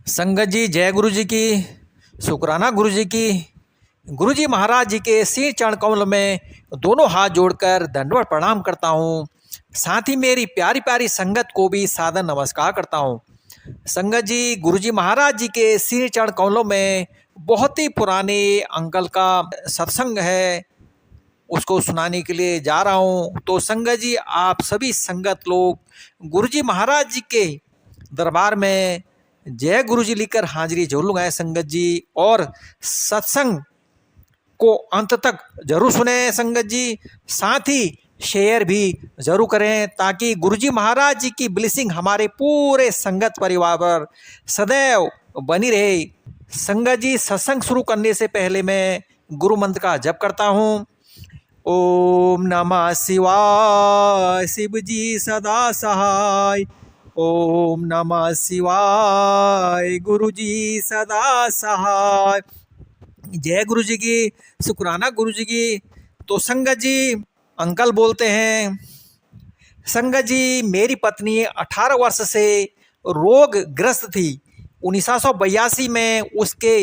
संगत जी, जय गुरु जी की। शुक्राना गुरु जी की। गुरु जी महाराज जी के शीश चरण कमल में दोनों हाथ जोड़कर दंडवत प्रणाम करता हूँ। साथ ही मेरी प्यारी प्यारी संगत को भी सादर नमस्कार करता हूँ। संगत जी, गुरु जी महाराज जी के शीश चरण कमलों में बहुत ही पुराने अंकल का सत्संग है, उसको सुनाने के लिए जा रहा हूँ। तो संगत जी, आप सभी संगत लोग गुरु जी महाराज जी के दरबार में जय गुरु जी लिखकर हाजिरी जरूर लगाए संगत जी, और सत्संग को अंत तक जरूर सुने संगत जी। साथ ही शेयर भी जरूर करें ताकि गुरु जी महाराज जी की ब्लेसिंग हमारे पूरे संगत परिवार पर सदैव बनी रहे। संगत जी, सत्संग शुरू करने से पहले मैं गुरु मंत्र का जप करता हूँ। ओम नमः शिवाय, शिव जी सदा सहाय। ओम नमः शिवाय, गुरु जी सदा सहाय। जय गुरु जी की। शुक्राना गुरु जी की। तो संगत जी, अंकल बोलते हैं, संगत जी मेरी पत्नी 18 वर्ष से रोग ग्रस्त थी। 1982 में उसके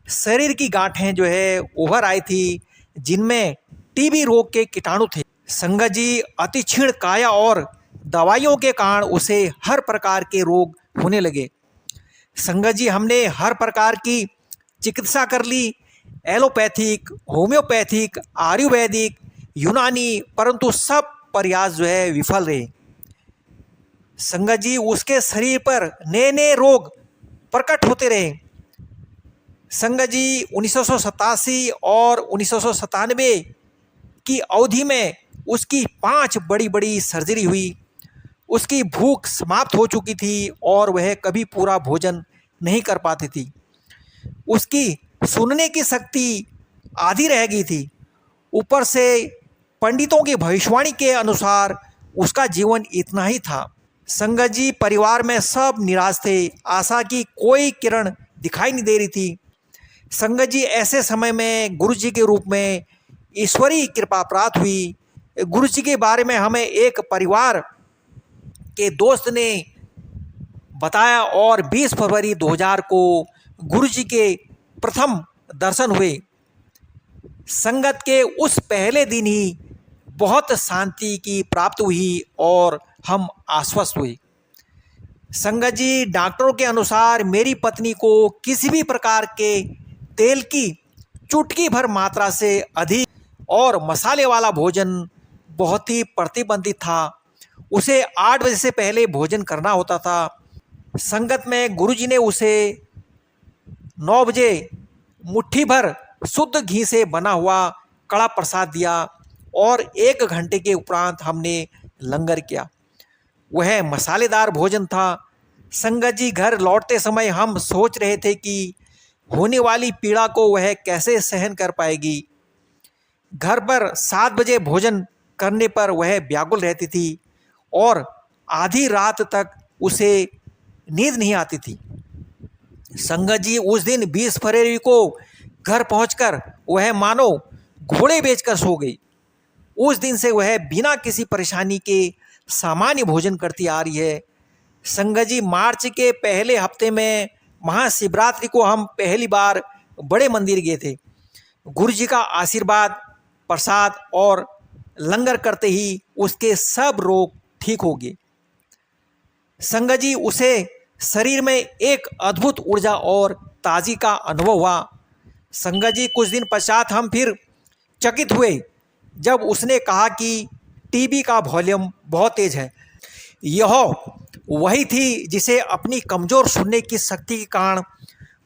शरीर की गांठें जो है उभर आई थी, जिनमें टीबी रोग के कीटाणु थे। संगत जी, अति क्षीण काया और दवाइयों के कारण उसे हर प्रकार के रोग होने लगे। संगत जी, हमने हर प्रकार की चिकित्सा कर ली, एलोपैथिक, होम्योपैथिक, आयुर्वेदिक, यूनानी, परंतु सब प्रयास जो है विफल रहे। संगत जी, उसके शरीर पर नए नए रोग प्रकट होते रहे। संगत जी, 1987 और 1997 की अवधि में उसकी 5 बड़ी बड़ी सर्जरी हुई। उसकी भूख समाप्त हो चुकी थी और वह कभी पूरा भोजन नहीं कर पाती थी। उसकी सुनने की शक्ति आधी रह गई थी। ऊपर से पंडितों की भविष्यवाणी के अनुसार उसका जीवन इतना ही था। संगत जी, परिवार में सब निराश थे, आशा की कोई किरण दिखाई नहीं दे रही थी। संगत जी, ऐसे समय में गुरु जी के रूप में ईश्वरीय कृपा प्राप्त हुई। गुरु जी के बारे में हमें एक परिवार के दोस्त ने बताया और 20 फरवरी 2000 को गुरु जी के प्रथम दर्शन हुए। संगत के उस पहले दिन ही बहुत शांति की प्राप्ति हुई और हम आश्वस्त हुए। संगत जी, डॉक्टरों के अनुसार मेरी पत्नी को किसी भी प्रकार के तेल की चुटकी भर मात्रा से अधिक और मसाले वाला भोजन बहुत ही प्रतिबंधित था। उसे 8 बजे से पहले भोजन करना होता था। संगत में गुरुजी ने उसे 9 बजे मुट्ठी भर शुद्ध घी से बना हुआ कड़ा प्रसाद दिया और 1 घंटे के उपरांत हमने लंगर किया। वह मसालेदार भोजन था। संगत जी, घर लौटते समय हम सोच रहे थे कि होने वाली पीड़ा को वह कैसे सहन कर पाएगी। घर पर 7 बजे भोजन करने पर वह व्याकुल रहती थी और आधी रात तक उसे नींद नहीं आती थी। संगत जी, उस दिन 20 फरवरी को घर पहुंचकर वह मानो घोड़े बेचकर सो गई। उस दिन से वह बिना किसी परेशानी के सामान्य भोजन करती आ रही है। संगत जी, मार्च के पहले हफ्ते में महाशिवरात्रि को हम पहली बार बड़े मंदिर गए थे। गुरु जी का आशीर्वाद, प्रसाद और लंगर करते ही उसके सब रोग ठीक हो गए। संगत जी, उसे शरीर में एक अद्भुत ऊर्जा और ताजगी का अनुभव हुआ। संगत जी, कुछ दिन पश्चात हम फिर चकित हुए जब उसने कहा कि टीबी का वॉल्यूम बहुत तेज है। यह वही थी जिसे अपनी कमज़ोर सुनने की शक्ति के कारण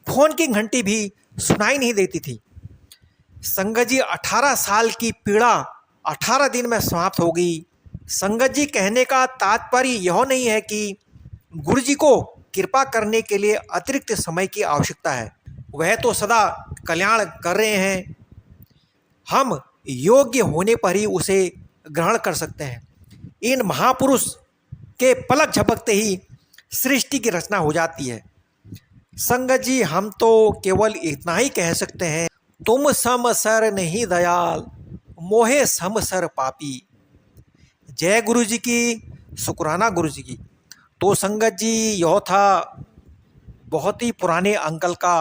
फोन की घंटी भी सुनाई नहीं देती थी। संगत जी, 18 साल की पीड़ा 18 दिन में समाप्त हो गई। संगत जी, कहने का तात्पर्य यह नहीं है कि गुरु जी को कृपा करने के लिए अतिरिक्त समय की आवश्यकता है। वह तो सदा कल्याण कर रहे हैं। हम योग्य होने पर ही उसे ग्रहण कर सकते हैं। इन महापुरुष के पलक झपकते ही सृष्टि की रचना हो जाती है। संगत जी, हम तो केवल इतना ही कह सकते हैं, तुम सम सर नहीं दयाल, मोहे सम सर पापी। जय गुरु जी की। शुक्राना गुरु जी की। तो संगत जी, यह था बहुत ही पुराने अंकल का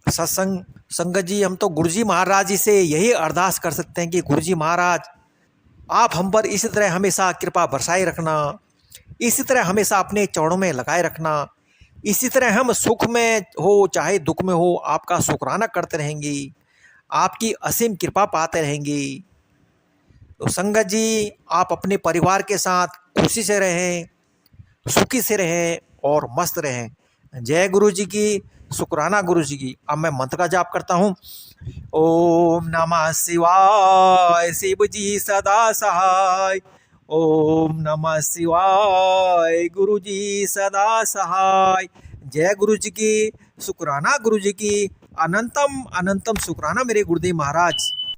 सत्संग। संगत जी, हम तो गुरु जी महाराज जी से यही अरदास कर सकते हैं कि गुरु जी महाराज, आप हम पर इसी तरह हमेशा कृपा बरसाए रखना, इसी तरह हमेशा अपने चरणों में लगाए रखना, इसी तरह हम सुख में हो चाहे दुख में हो आपका शुक्राना करते रहेंगे, आपकी असीम कृपा पाते रहेंगे। तो संगत जी, आप अपने परिवार के साथ खुशी से रहें, सुखी से रहें और मस्त रहें। जय गुरु जी की, शुक्राना गुरु जी की। अब मैं मंत्र का जाप करता हूँ। ओम नमः शिवाय, शिव जी सदा सहाय। ओम नमः शिवाय, गुरु जी सदा सहाय। जय गुरु जी की, शुक्राना गुरु जी की। अनंतम अनंतम शुक्राना मेरे गुरुदेव महाराज।